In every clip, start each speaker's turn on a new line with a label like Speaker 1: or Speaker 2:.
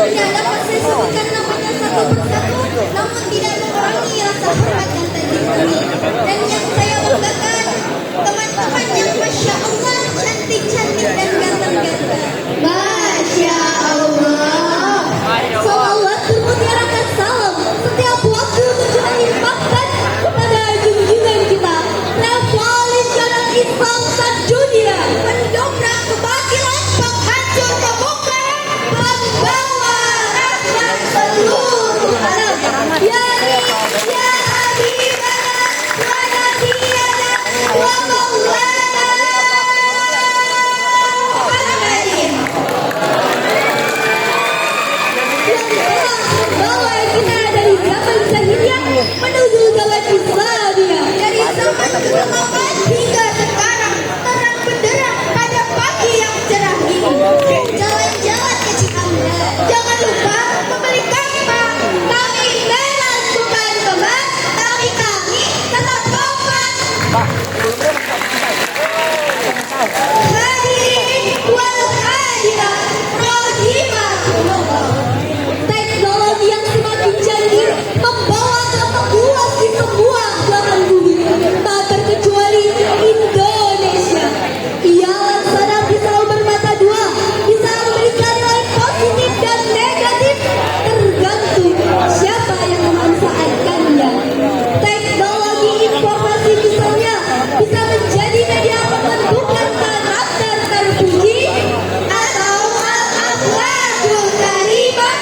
Speaker 1: Tidak dapat saya sebutkan namanya satu persatu, namun tidak mengurangi rasa hormat yang tadi kami. Dan yang saya banggakan, teman-teman yang Masya Allah, cantik-cantik dan ganteng-ganteng. Masya Allah. Salawat bermutiarakan salam setiap waktu tujuan infakkan kepada junjungan kita, revolusioner Islam dunia, mendongkrak kebatilan, penghancur kemungkaran, membawa rahmat seluruh alam. Ya Habibana wa Nabiyana wa Maulana Muhammadin. Yang telah membawa kita dari zaman jahiliyah menuju zaman Islamiyah, dari zaman kegelapan hingga sekarang terang benderang pada pagi yang cerah ini. Jalan-jalan ke Cihampelas, jangan lupa membeli kembang. Kami merah bukan kembang, tapi kami tetap kompak. Hadirin wal hadirat rahimakumullah. Teknologi yang semakin canggih membawa dampak luas di semua belahan bumi, tak terkecuali Indonesia. Ialah sadar bisa bermata dua, bisa memberikan nilai positif dan negatif, tergantung siapa yang memanfaatkannya. Teknologi informasi misalnya bisa menjadi media pembentukan karakter terpuji atau al-akhlakul karimah,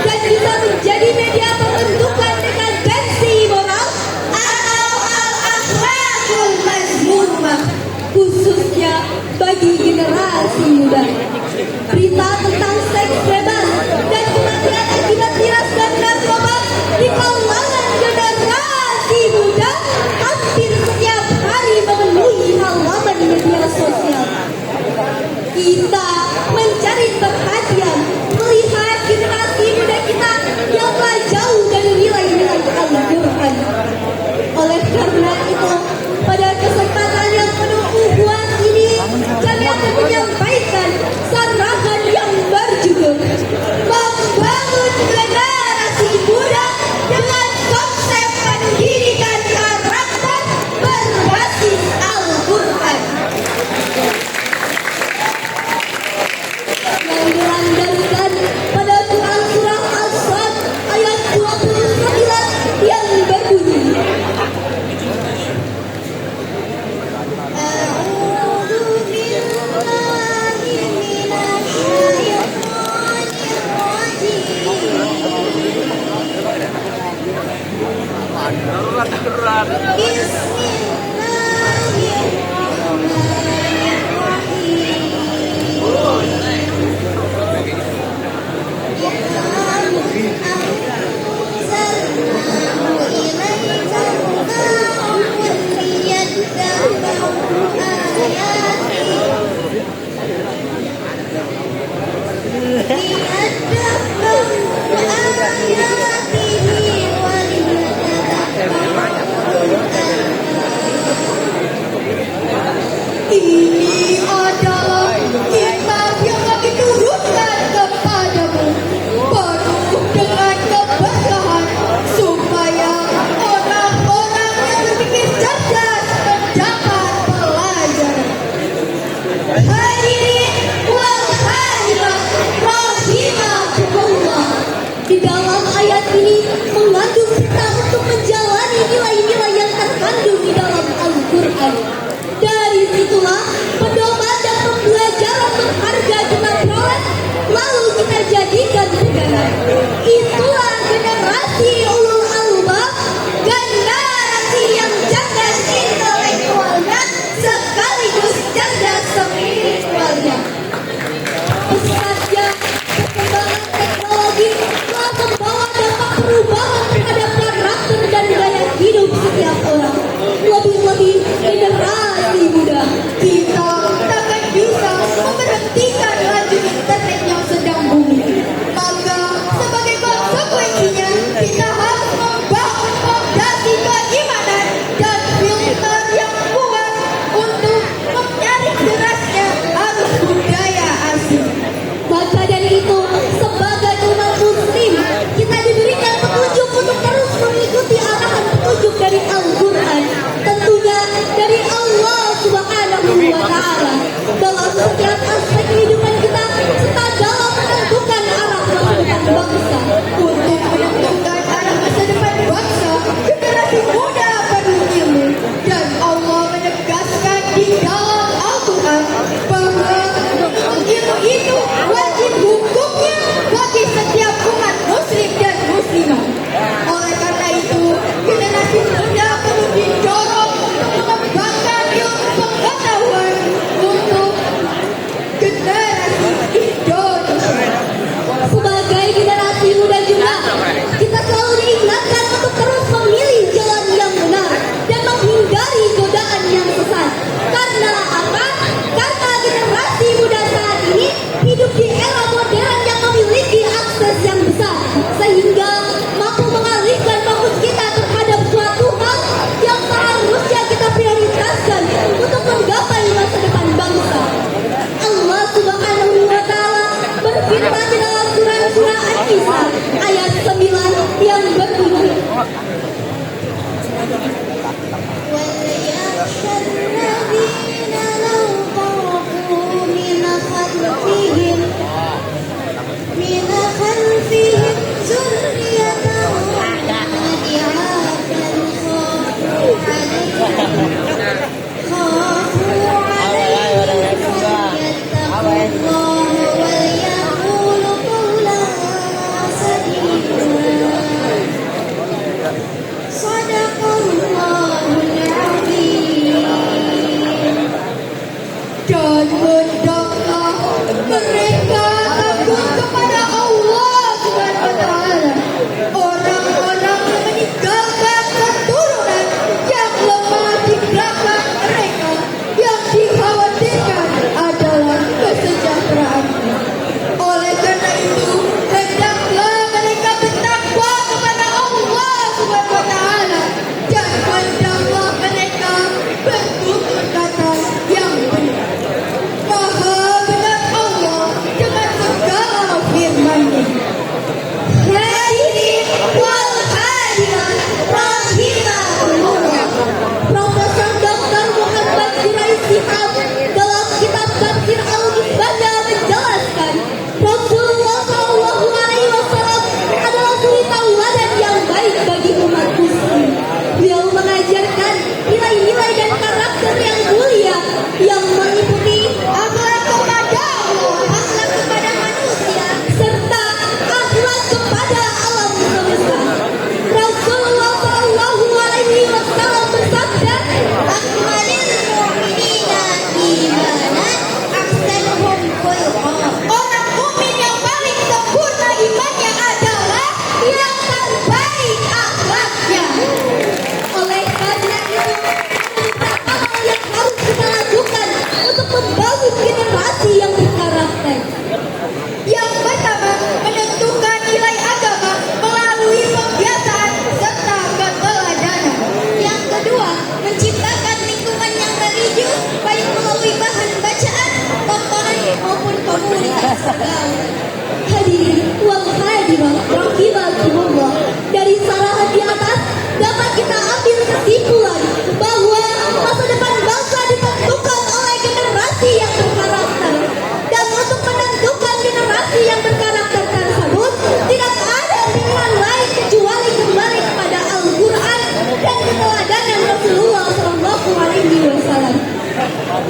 Speaker 1: dan bisa menjadi media pembentukan dekadensi moral atau al-akhlakul mazmumah, khususnya bagi generasi muda. Berita tentang seks bebas dan kematian akibat miras dan narkoba di kalangan generasi muda hampir setiap hari memenuhi halaman media sosial. Kita mencari perhatian melihat generasi muda kita yang telah jauh dari nilai-nilai Al-Quran. Oleh karena itu, pada kesempatan yang penuh uhuah ini, kami akan menyampaikan sarangan yang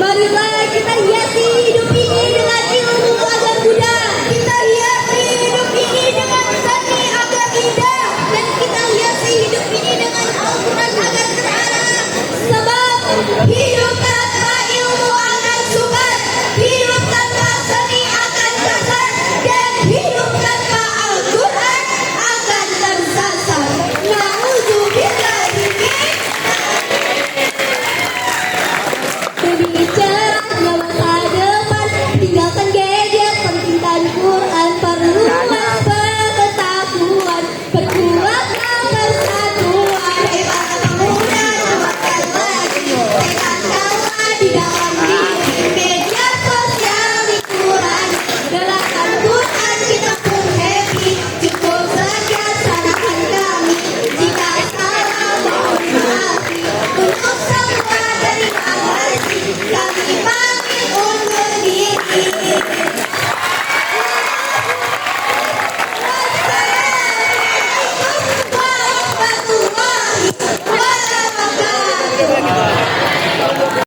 Speaker 1: Marilah kita